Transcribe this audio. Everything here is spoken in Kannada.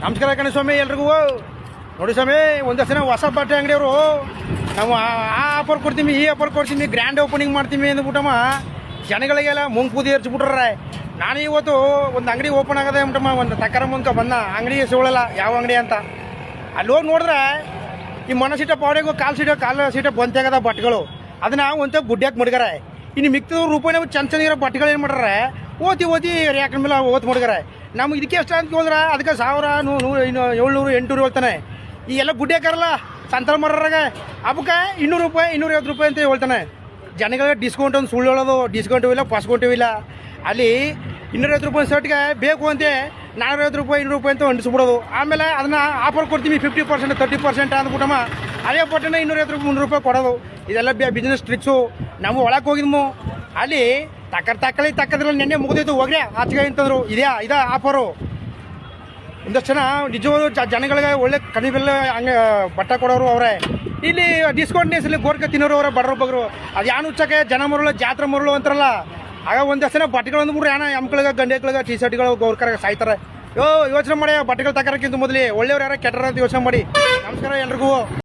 ನಮಸ್ಕಾರ ಕಣ ಸ್ವಾಮಿ ಎಲ್ರಿಗೂ. ನೋಡಿ ಸ್ವಾಮಿ, ಒಂದಷ್ಟು ಜನ ಹೊಸ ಬಟ್ಟೆ ಅಂಗಡಿಯವರು ನಾವು ಆ ಆಫರ್ ಕೊಡ್ತೀವಿ, ಈ ಆಫರ್ ಕೊಡ್ತೀವಿ, ಗ್ರ್ಯಾಂಡ್ ಓಪನಿಂಗ್ ಮಾಡ್ತೀವಿ ಅಂದ್ಬಿಟ್ಟಮ್ಮ ಜನಗಳಿಗೆಲ್ಲ ಮುಂಗ್ಪೂದಿ ಏರ್ಸ್ಬಿಟ್ರೆ. ನಾನು ಇವತ್ತು ಒಂದು ಅಂಗಡಿ ಓಪನ್ ಆಗದೆ ಅಂಬಿಟ್ಟಮ್ಮ, ಒಂದು ತಕ್ಕರ ಮುಂದ್ಕ ಬಂದ ಅಂಗಡಿ ಸಿಗೋಲ್ಲ ಯಾವ ಅಂಗಡಿ ಅಂತ. ಅಲ್ಲಿ ಹೋಗಿ ನೋಡಿದ್ರೆ ಈ ಮೊನ ಸೀಟ ಪಾವಡೆಗೂ ಕಾಲು ಸೀಟ ಬಂತಾಗದ ಬಟ್ಟೆಗಳು, ಅದನ್ನ ಒಂತ ಗುಡ್ಡ್ಯಾಕೆ ಮಡ್ಗಾರೆ. ಇನ್ನು ಮಿಕ್ಕಿದ ರೂಪಾಯಿನ ಚೆನ್ನಾಗಿರೋ ಬಟ್ಟೆಗಳು ಏನು ಮಾಡ್ರೆ ಓದಿ ರ್ಯಾಕನ ಮೇಲೆ ಓದ್ ಮಡ್ಗಾರೆ. ನಮ್ಗೆ ಇದಕ್ಕೆ ಎಷ್ಟು ಅಂತ ಹೋದ್ರೆ ಅದಕ್ಕೆ 1000, 700, 800 ಹೇಳ್ತಾನೆ. ಈ ಎಲ್ಲ ಗುಡ್ಡ್ಯಾಕಾರಲ್ಲ ಸಂತಾನ ಮಾರಾಗ ಹಬ್ಬಕ್ಕೆ 200 ರೂಪಾಯಿ, 250 ರೂಪಾಯಿ ಅಂತ ಹೇಳ್ತಾನೆ. ಜನಗಳಿಗೆ ಡಿಸ್ಕೌಂಟ್ ಒಂದು ಸುಳ್ಳು ಹೇಳೋದು, ಡಿಸ್ಕೌಂಟು ಇಲ್ಲ, ಫಸ್ಕೌಂಟು ಇಲ್ಲ. ಅಲ್ಲಿ 250 ರೂಪಾಯಿ ಶರ್ಟ್ಗೆ ಬೇಕು ಅಂತೆ 450 ರೂಪಾಯಿ, 200 ರೂಪಾಯಿ ಅಂತ ಅಂಟಿಸ್ಬಿಡೋದು. ಆಮೇಲೆ ಅದನ್ನ ಆಫರ್ ಕೊಡ್ತೀವಿ 50%, 30% ಅಂದ್ಬಿಟ್ಟಮ್ಮ ಅದೇ ಬಟ್ಟೆನ 250 ರೂಪಾಯಿ, 300 ರೂಪಾಯಿ ಕೊಡೋದು. ಇದೆಲ್ಲ ಬಿಸ್ನೆಸ್ ಟ್ರಿಕ್ಸು. ನಾವು ಒಳಗೆ ಹೋಗಿದ್ಮು, ಅಲ್ಲಿ ತಕ್ಕದ್ರಲ್ಲಿ ನೆನ್ನೆ ಮುಗಿದೈತು ಹೋಗ್ರೆ ಆಚೆಗೆ ಅಂತಂದ್ರು. ಇದೇ ಆಫರು. ಒಂದಷ್ಟು ಜನ ನಿಜವಾದ ಜನಗಳಿಗೆ ಒಳ್ಳೆ ಕಮ್ಮಿ ಬೆಲೆ ಹಂಗೆ ಬಟ್ಟೆ ಕೊಡೋರು ಅವರೇ. ಇಲ್ಲಿ ಡಿಸ್ಕೌಂಟ್ ಡೇಸಲ್ಲಿ ಗೋರ್ಕ ತಿನ್ನೋರು ಅವರೇ ಬಡರು ಬಗ್ರು. ಅದು ಯಾನು ಉಚ್ಚಕ್ಕೆ ಜನ ಮರಳು ಜಾತ್ರೆ ಮರಳು ಅಂತಾರಲ್ಲ, ಆಗ ಒಂದಷ್ಟು ಜನ ಬಟ್ಟೆಗಳು ಅಂದ್ಬಿಟ್ರೆ ಏನೋ ಎಮ್ಗಳಿಗೆ, ಗಂಡೆಗಳಿಗೆ, ಟಿ ಶರ್ಟ್ಗಳು ಗೌರ್ಕರ ಸಾಯ್ತಾರೆ. ಯೋಚನೆ ಮಾಡಿ ಬಟ್ಟೆಗಳು ತಗೋಕ್ಕಿಂತ ಮೊದಲೇ ಒಳ್ಳೆಯವ್ರು ಯಾರು ಕೆಟ್ಟರ ಅಂತ ಯೋಚನೆ ಮಾಡಿ. ನಮಸ್ಕಾರ ಎಲ್ರಿಗೂ.